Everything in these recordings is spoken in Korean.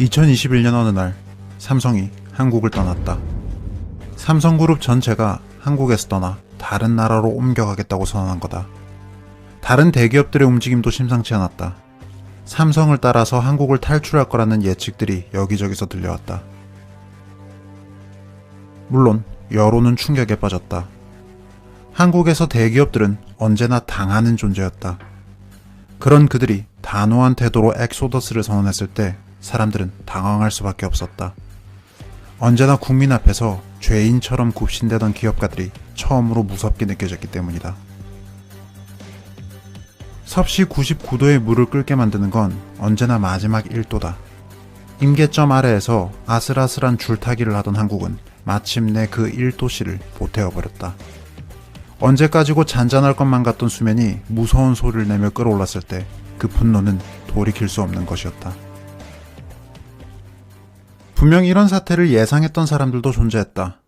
2021년 어느 날 삼성이 한국을 떠났다. 삼성그룹 전체가 한국에서 떠나 다른 나라로 옮겨가겠다고 선언한 거다. 다른 대기업들의 움직임도 심상치 않았다. 삼성을 따라서 한국을 탈출할 거라는 예측들이 여기저기서 들려왔다. 물론 여론은 충격에 빠졌다. 한국에서 대기업들은 언제나 당하는 존재였다. 그런 그들이 단호한 태도로 엑소더스를 선언했을 때 사람들은 당황할 수밖에 없었다. 언제나 국민 앞에서 죄인처럼 굽신대던 기업가들이 처음으로 무섭게 느껴졌기 때문이다. 섭씨 99도의 물을 끓게 만드는 건 언제나 마지막 1도다. 임계점 아래에서 아슬아슬한 줄타기를 하던 한국은 마침내 그 1도씨를 보태어버렸다. 언제까지고 잔잔할 것만 같던 수면이 무서운 소리를 내며 끌어올랐을 때 그 분노는 돌이킬 수 없는 것이었다. 분명 이런 사태를 예상했던 사람들도 존재했다.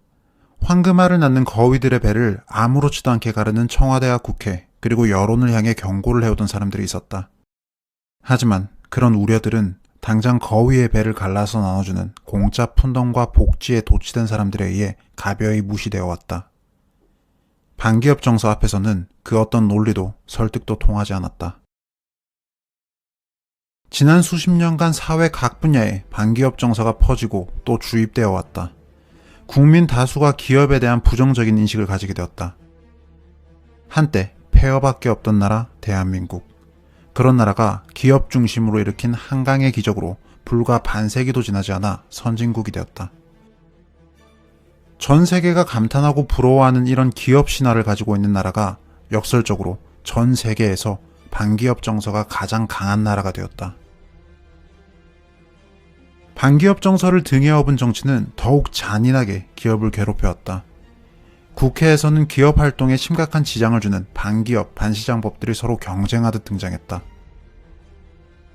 황금알을 낳는 거위들의 배를 아무렇지도 않게 가르는 청와대와 국회, 그리고 여론을 향해 경고를 해오던 사람들이 있었다. 하지만 그런 우려들은 당장 거위의 배를 갈라서 나눠주는 공짜 푼돈과 복지에 도취된 사람들에 의해 가벼이 무시되어 왔다. 반기업 정서 앞에서는 그 어떤 논리도 설득도 통하지 않았다. 지난 수십 년간 사회 각 분야에 반기업 정서가 퍼지고 또 주입되어 왔다. 국민 다수가 기업에 대한 부정적인 인식을 가지게 되었다. 한때 폐허밖에 없던 나라 대한민국. 그런 나라가 기업 중심으로 일으킨 한강의 기적으로 불과 반세기도 지나지 않아 선진국이 되었다. 전 세계가 감탄하고 부러워하는 이런 기업 신화를 가지고 있는 나라가 역설적으로 전 세계에서 반기업 정서가 가장 강한 나라가 되었다. 반기업 정서를 등에 업은 정치는 더욱 잔인하게 기업을 괴롭혀왔다. 국회에서는 기업 활동에 심각한 지장을 주는 반기업, 반시장 법들이 서로 경쟁하듯 등장했다.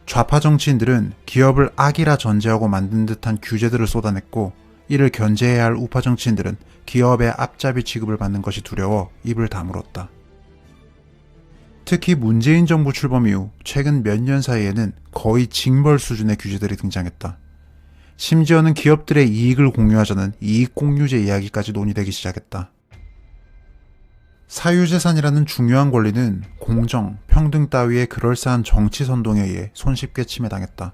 좌파 정치인들은 기업을 악이라 전제하고 만든 듯한 규제들을 쏟아냈고, 이를 견제해야 할 우파 정치인들은 기업의 앞잡이 취급을 받는 것이 두려워 입을 다물었다. 특히 문재인 정부 출범 이후 최근 몇 년 사이에는 거의 징벌 수준의 규제들이 등장했다. 심지어는 기업들의 이익을 공유하자는 이익공유제 이야기까지 논의되기 시작했다. 사유재산이라는 중요한 권리는 공정, 평등 따위의 그럴싸한 정치 선동에 의해 손쉽게 침해당했다.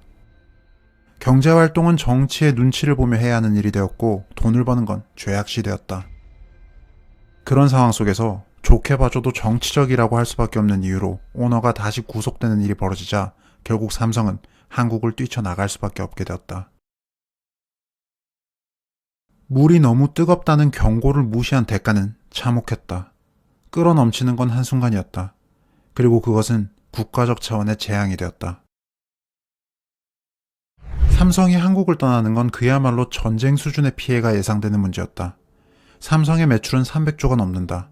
경제활동은 정치의 눈치를 보며 해야 하는 일이 되었고, 돈을 버는 건 죄악시 되었다. 그런 상황 속에서 좋게 봐줘도 정치적이라고 할 수밖에 없는 이유로 오너가 다시 구속되는 일이 벌어지자 결국 삼성은 한국을 뛰쳐나갈 수밖에 없게 되었다. 물이 너무 뜨겁다는 경고를 무시한 대가는 참혹했다. 끌어넘치는 건 한순간이었다. 그리고 그것은 국가적 차원의 재앙이 되었다. 삼성이 한국을 떠나는 건 그야말로 전쟁 수준의 피해가 예상되는 문제였다. 삼성의 매출은 300조가 넘는다.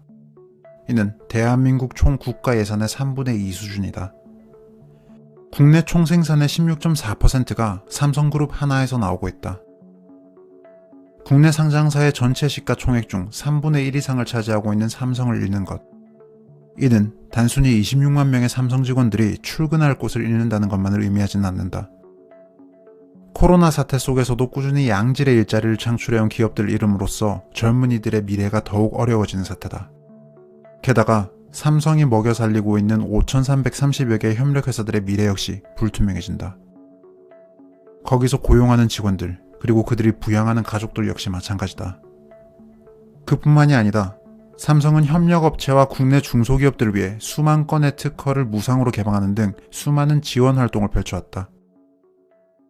이는 대한민국 총 국가 예산의 3분의 2 수준이다. 국내 총생산의 16.4%가 삼성그룹 하나에서 나오고 있다. 국내 상장사의 전체 시가총액 중 3분의 1 이상을 차지하고 있는 삼성을 잃는 것. 이는 단순히 26만 명의 삼성 직원들이 출근할 곳을 잃는다는 것만을 의미하지는 않는다. 코로나 사태 속에서도 꾸준히 양질의 일자리를 창출해온 기업들 이름으로써 젊은이들의 미래가 더욱 어려워지는 사태다. 게다가 삼성이 먹여 살리고 있는 5,330여 개의 협력회사들의 미래 역시 불투명해진다. 거기서 고용하는 직원들, 그리고 그들이 부양하는 가족들 역시 마찬가지다. 그뿐만이 아니다. 삼성은 협력업체와 국내 중소기업들을 위해 수만 건의 특허를 무상으로 개방하는 등 수많은 지원 활동을 펼쳐왔다.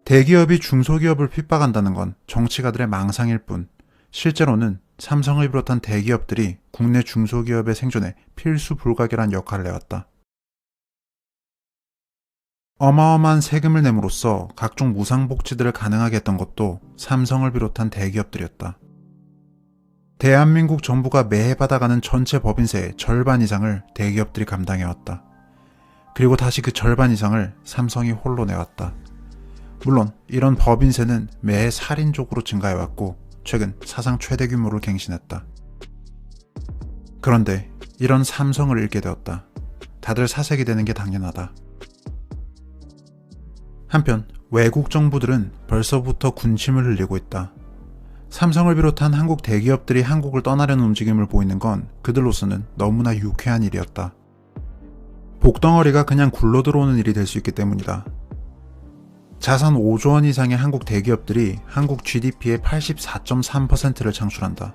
대기업이 중소기업을 핍박한다는 건 정치가들의 망상일 뿐, 실제로는 삼성을 비롯한 대기업들이 국내 중소기업의 생존에 필수 불가결한 역할을 해왔다. 어마어마한 세금을 내므로써 각종 무상복지들을 가능하게 했던 것도 삼성을 비롯한 대기업들이었다. 대한민국 정부가 매해 받아가는 전체 법인세의 절반 이상을 대기업들이 감당해왔다. 그리고 다시 그 절반 이상을 삼성이 홀로 내왔다. 물론 이런 법인세는 매해 살인적으로 증가해왔고 최근 사상 최대 규모를 갱신했다. 그런데 이런 삼성을 잃게 되었다. 다들 사색이 되는 게 당연하다. 한편 외국 정부들은 벌써부터 군침을 흘리고 있다. 삼성을 비롯한 한국 대기업들이 한국을 떠나려는 움직임을 보이는 건 그들로서는 너무나 유쾌한 일이었다. 복덩어리가 그냥 굴러 들어오는 일이 될 수 있기 때문이다. 자산 5조 원 이상의 한국 대기업들이 한국 GDP의 84.3%를 창출한다.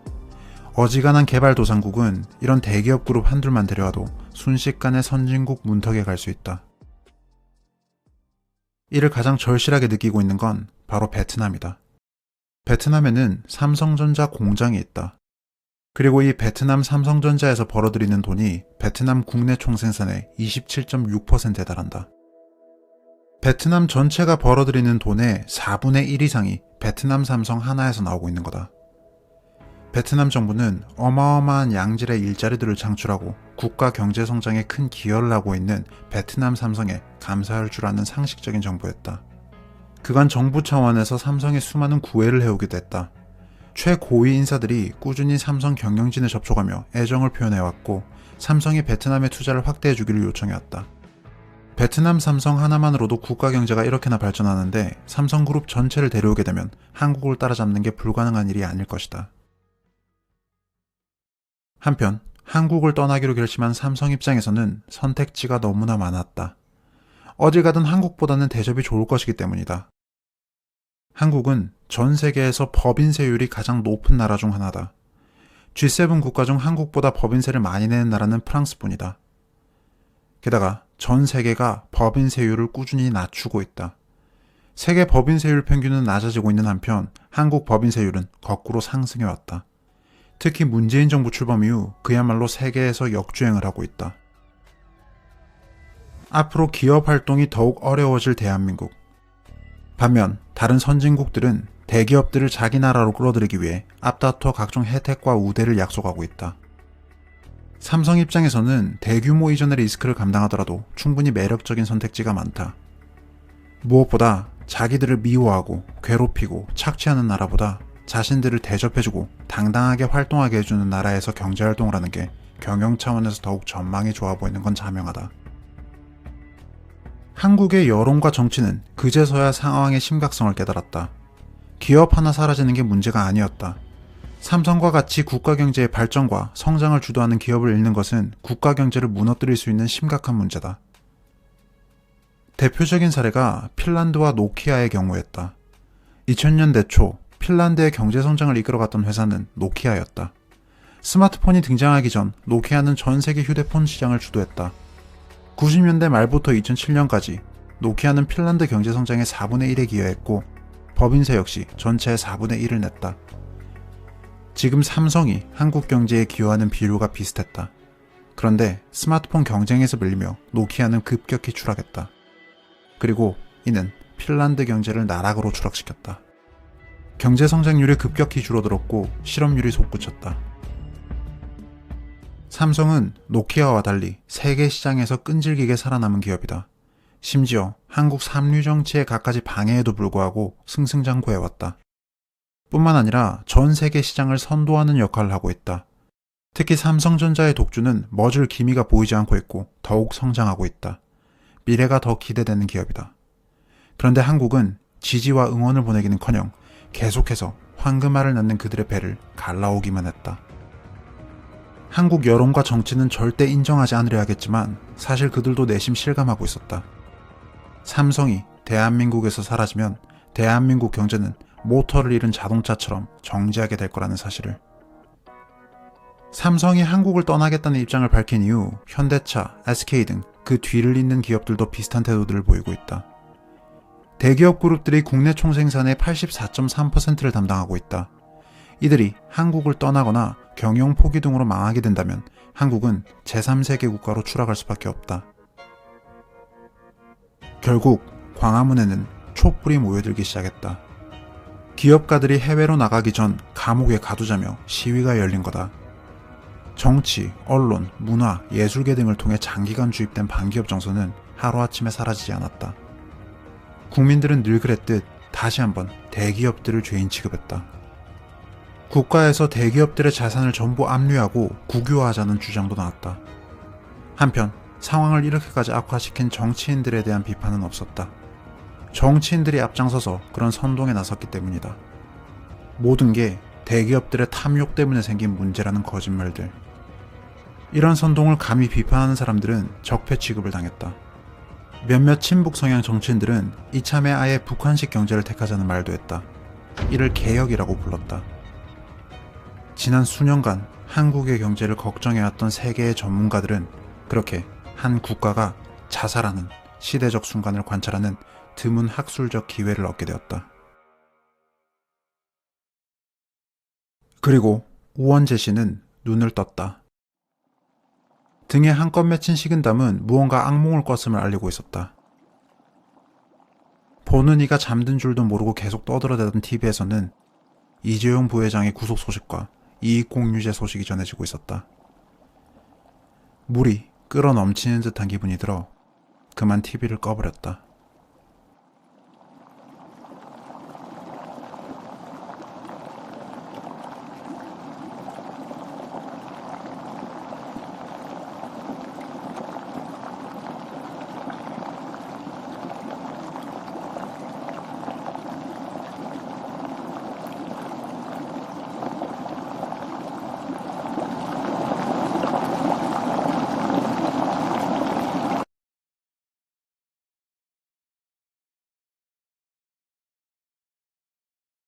어지간한 개발도상국은 이런 대기업 그룹 한둘만 데려와도 순식간에 선진국 문턱에 갈 수 있다. 이를 가장 절실하게 느끼고 있는 건 바로 베트남이다. 베트남에는 삼성전자 공장이 있다. 그리고 이 베트남 삼성전자에서 벌어들이는 돈이 베트남 국내 총생산의 27.6%에 달한다. 베트남 전체가 벌어들이는 돈의 4분의 1 이상이 베트남 삼성 하나에서 나오고 있는 거다. 베트남 정부는 어마어마한 양질의 일자리들을 창출하고 국가 경제 성장에 큰 기여를 하고 있는 베트남 삼성에 감사할 줄 아는 상식적인 정부였다. 그간 정부 차원에서 삼성의 수많은 구애를 해오기도 했다. 최고위 인사들이 꾸준히 삼성 경영진에 접촉하며 애정을 표현해왔고 삼성이 베트남에 투자를 확대해주기를 요청해왔다. 베트남 삼성 하나만으로도 국가 경제가 이렇게나 발전하는데 삼성그룹 전체를 데려오게 되면 한국을 따라잡는 게 불가능한 일이 아닐 것이다. 한편 한국을 떠나기로 결심한 삼성 입장에서는 선택지가 너무나 많았다. 어딜 가든 한국보다는 대접이 좋을 것이기 때문이다. 한국은 전 세계에서 법인세율이 가장 높은 나라 중 하나다. G7 국가 중 한국보다 법인세를 많이 내는 나라는 프랑스뿐이다. 게다가 전 세계가 법인세율을 꾸준히 낮추고 있다. 세계 법인세율 평균은 낮아지고 있는 한편 한국 법인세율은 거꾸로 상승해왔다. 특히 문재인 정부 출범 이후 그야말로 세계에서 역주행을 하고 있다. 앞으로 기업 활동이 더욱 어려워질 대한민국. 반면 다른 선진국들은 대기업들을 자기 나라로 끌어들이기 위해 앞다퉈 각종 혜택과 우대를 약속하고 있다. 삼성 입장에서는 대규모 이전의 리스크를 감당하더라도 충분히 매력적인 선택지가 많다. 무엇보다 자기들을 미워하고 괴롭히고 착취하는 나라보다 자신들을 대접해주고 당당하게 활동하게 해주는 나라에서 경제활동을 하는 게 경영 차원에서 더욱 전망이 좋아 보이는 건 자명하다. 한국의 여론과 정치는 그제서야 상황의 심각성을 깨달았다. 기업 하나 사라지는 게 문제가 아니었다. 삼성과 같이 국가 경제의 발전과 성장을 주도하는 기업을 잃는 것은 국가 경제를 무너뜨릴 수 있는 심각한 문제다. 대표적인 사례가 핀란드와 노키아의 경우였다. 2000년대 초 핀란드의 경제 성장을 이끌어갔던 회사는 노키아였다. 스마트폰이 등장하기 전 노키아는 전 세계 휴대폰 시장을 주도했다. 90년대 말부터 2007년까지 노키아는 핀란드 경제 성장의 4분의 1에 기여했고 법인세 역시 전체의 4분의 1을 냈다. 지금 삼성이 한국 경제에 기여하는 비율과 비슷했다. 그런데 스마트폰 경쟁에서 밀리며 노키아는 급격히 추락했다. 그리고 이는 핀란드 경제를 나락으로 추락시켰다. 경제 성장률이 급격히 줄어들었고 실업률이 솟구쳤다. 삼성은 노키아와 달리 세계 시장에서 끈질기게 살아남은 기업이다. 심지어 한국 삼류 정치의 갖가지 방해에도 불구하고 승승장구해왔다. 뿐만 아니라 전 세계 시장을 선도하는 역할을 하고 있다. 특히 삼성전자의 독주는 멎을 기미가 보이지 않고 있고 더욱 성장하고 있다. 미래가 더 기대되는 기업이다. 그런데 한국은 지지와 응원을 보내기는커녕 계속해서 황금알을 낳는 그들의 배를 갈라오기만 했다. 한국 여론과 정치는 절대 인정하지 않으려 하겠지만 사실 그들도 내심 실감하고 있었다. 삼성이 대한민국에서 사라지면 대한민국 경제는 모터를 잃은 자동차처럼 정지하게 될 거라는 사실을. 삼성이 한국을 떠나겠다는 입장을 밝힌 이후 현대차, SK 등 그 뒤를 잇는 기업들도 비슷한 태도들을 보이고 있다. 대기업 그룹들이 국내 총생산의 84.3%를 담당하고 있다. 이들이 한국을 떠나거나 경영 포기 등으로 망하게 된다면 한국은 제3세계 국가로 추락할 수밖에 없다. 결국 광화문에는 촛불이 모여들기 시작했다. 기업가들이 해외로 나가기 전 감옥에 가두자며 시위가 열린 거다. 정치, 언론, 문화, 예술계 등을 통해 장기간 주입된 반기업 정서는 하루아침에 사라지지 않았다. 국민들은 늘 그랬듯 다시 한번 대기업들을 죄인 취급했다. 국가에서 대기업들의 자산을 전부 압류하고 국유화하자는 주장도 나왔다. 한편 상황을 이렇게까지 악화시킨 정치인들에 대한 비판은 없었다. 정치인들이 앞장서서 그런 선동에 나섰기 때문이다. 모든 게 대기업들의 탐욕 때문에 생긴 문제라는 거짓말들. 이런 선동을 감히 비판하는 사람들은 적폐 취급을 당했다. 몇몇 친북 성향 정치인들은 이참에 아예 북한식 경제를 택하자는 말도 했다. 이를 개혁이라고 불렀다. 지난 수년간 한국의 경제를 걱정해왔던 세계의 전문가들은 그렇게 한 국가가 자살하는 시대적 순간을 관찰하는 드문 학술적 기회를 얻게 되었다. 그리고 우원재 씨는 눈을 떴다. 등에 한껏 맺힌 식은땀은 무언가 악몽을 꿨음을 알리고 있었다. 보는 이가 잠든 줄도 모르고 계속 떠들어대던 TV에서는 이재용 부회장의 구속 소식과 이익공유제 소식이 전해지고 있었다. 물이 끓어 넘치는 듯한 기분이 들어 그만 TV를 꺼버렸다.